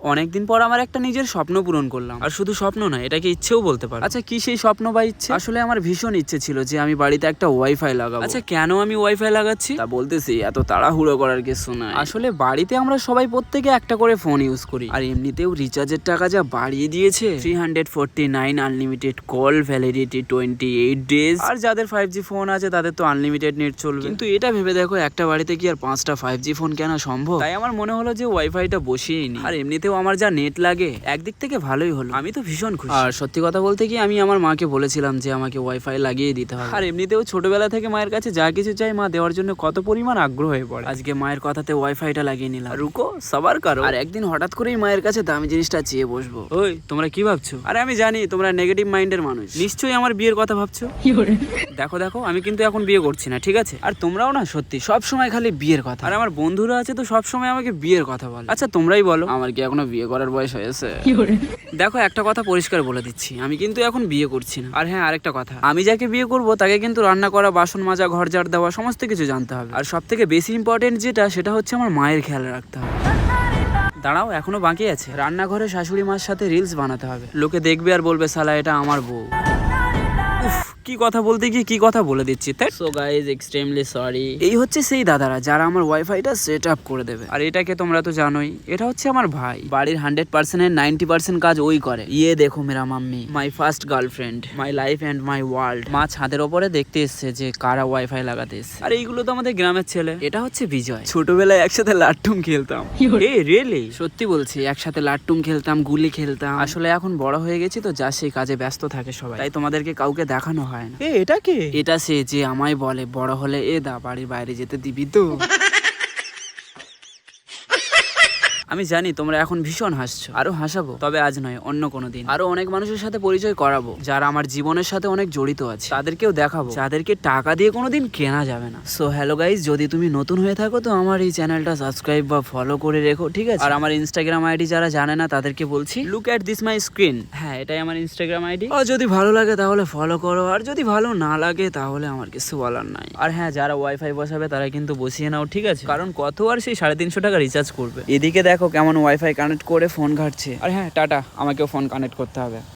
অনেকদিন পর আমার একটা নিজের স্বপ্ন পূরণ করলাম, আর শুধু স্বপ্ন না, এটাকে ইচ্ছেও বলতে পারো। আচ্ছা, কি সেই স্বপ্ন বা ইচ্ছে? আসলে আমার ভীষণ ইচ্ছে ছিল যে আমি বাড়িতে একটা ওয়াইফাই লাগাবো। আচ্ছা, কেন আমি ওয়াইফাই লাগাচ্ছি তা বলতেছি, এত তাড়াহুড়ো করার কিছু নাই। আসলে বাড়িতে আমরা সবাই প্রত্যেকে একটা করে ফোন ইউজ করি, আর এমনিতেও রিচার্জের টাকা যা বাড়িয়ে দিয়েছে, 349 আনলিমিটেড কল, ভ্যালিডিটি 28 ডেজ। আর যাদের 5G ফোন আছে তাদের তো আনলিমিটেড নেট চলবে। কিন্তু এটা ভেবে দেখো, একটা বাড়িতে কি আর 5টা 5G ফোন কেনা সম্ভব? তাই আমার মনে হলো যে ওয়াইফাইটা বসিয়েই নি। আর এমনিতেও আমার যা নেট লাগে, একদিক থেকে ভালোই হলো, আমি তো ভীষণ খুশি। আর সত্যি কথা বলতে কি, আমি আমার মাকে বলেছিলাম যে আমাকে ওয়াইফাই লাগিয়ে দিতে হবে। আর এমনিতেও ছোটবেলা থেকে মায়ের কাছে যা কিছু চাই মা দেওয়ার জন্য কত পরিমাণ আগ্রহ হয়ে পড়ে। আজকে মায়ের কথাতে ওয়াইফাইটা লাগিয়ে নিলাম। রুকো, সবার কারো। আর একদিন হঠাৎ করেই মায়ের কাছে দামি জিনিসটা চেয়ে বসবো। ওই, তোমরা কি ভাবছো? আরে আমি জানি তোমরা নেগেটিভ মাইন্ডের মানুষ, নিশ্চয়ই আমার বিয়ের কথা ভাবছো। দেখো দেখো, আমি কিন্তু এখন বিয়ে করছি না, ঠিক আছে? আর তোমরাও না, সত্যি সব সময় খালি বিয়ের কথা। আর আমার বন্ধুরা আছে তো সব সময় আমাকে বিয়ের কথা বলে। আচ্ছা তোমরাই বলো, আমার কি এখনো বিয়ে করার বয়স হয়েছে? দেখো, একটা কথা পরিষ্কার বলে দিচ্ছি, আমি কিন্তু এখন বিয়ে করছি না। আর হ্যাঁ, আরেকটা কথা, আমি যাকে বিয়ে করব তাকে কিন্তু রান্না করা, বাসন মাজা, ঘর ঝাড় দেওয়া সমস্ত কিছু জানতে হবে। আর সব থেকে বেশি ইম্পর্টেন্ট যেটা, সেটা হচ্ছে আমার মায়ের খেয়াল রাখতে হবে। দাঁড়াও, এখনো বাকি আছে। রান্নাঘরে শাশুড়ি মার সাথে রিলস বানাতে হবে, লোকে দেখবে আর বলবে শালা এটা আমার বউ। উফ, কি কথা বলতে গিয়ে কি কথা বলে দিচ্ছি। So guys, extremely sorry. এই হচ্ছে সেই দাদারা যারা আমার ওয়াইফাইটা সেট আপ করে দেবে। আর এটাকে তোমরা তো জানোই, এটা হচ্ছে আমার ভাই। বাড়ির 100%-এর 90% কাজ ওই করে। ইয়ে দেখো মেরা mummy, my first girlfriend, my life and my world. মা ছাদের ওপরে দেখতে এসছে যে কারা ওয়াইফাই লাগাতে এসছে। আর এইগুলো তো আমাদের গ্রামের ছেলে। এটা হচ্ছে বিজয়। ছোটবেলায় একসাথে লাট্টুম খেলতাম। এ রিয়েলি, সত্যি বলছি, একসাথে লাট্টুম খেলতাম, গুলি খেলতাম। আসলে এখন বড় হয়ে গেছি তো, যা সেই কাজে ব্যস্ত থাকে সবাই, তাই তোমাদেরকে কাউকে দেখানো হয় না। এটা কে? এটা সে যে আমায় বলে বড় হলে বাড়ির বাইরে যেতে দিবি তো। আমি জানি তোমরা এখন ভীষণ হাসছো, আরো হাসাবো, তবে আজ নয়, অন্য কোনো দিন। আরো অনেক মানুষের সাথে পরিচয় করাবো যারা আমার জীবনের সাথে অনেক জড়িত আছে। তাদেরকেও দেখাবো যাদেরকে টাকা দিয়ে কোনোদিন কেনা যাবে না। সো হ্যালো গাইজ, যদি তুমি নতুন হয়ে থাকো তো আমার এই চ্যানেলটা সাবস্ক্রাইব বা ফলো করে রেখো, ঠিক আছে? আর আমার ইনস্টাগ্রাম আইডি যারা জানে না তাদেরকে বলছি, look at this my screen. হ্যাঁ, এটাই আমার ইনস্টাগ্রাম আইডি। আর যদি ভালো লাগে তাহলে ফলো করো, আর যদি ভালো না লাগে তাহলে আমার কিছু বলার নাই। আর হ্যাঁ, যারা ওয়াইফাই বসাবে তারা কিন্তু বসিয়ে নাও, ঠিক আছে? কারণ কত আর সেই 350 টাকা রিচার্জ করবে। এদিকে দেখো কেমন ওয়াইফাই কানেক্ট করে ফোন ঘাটছে। আর হ্যাঁ, টাটা, আমাকেও ফোন কানেক্ট করতে হবে।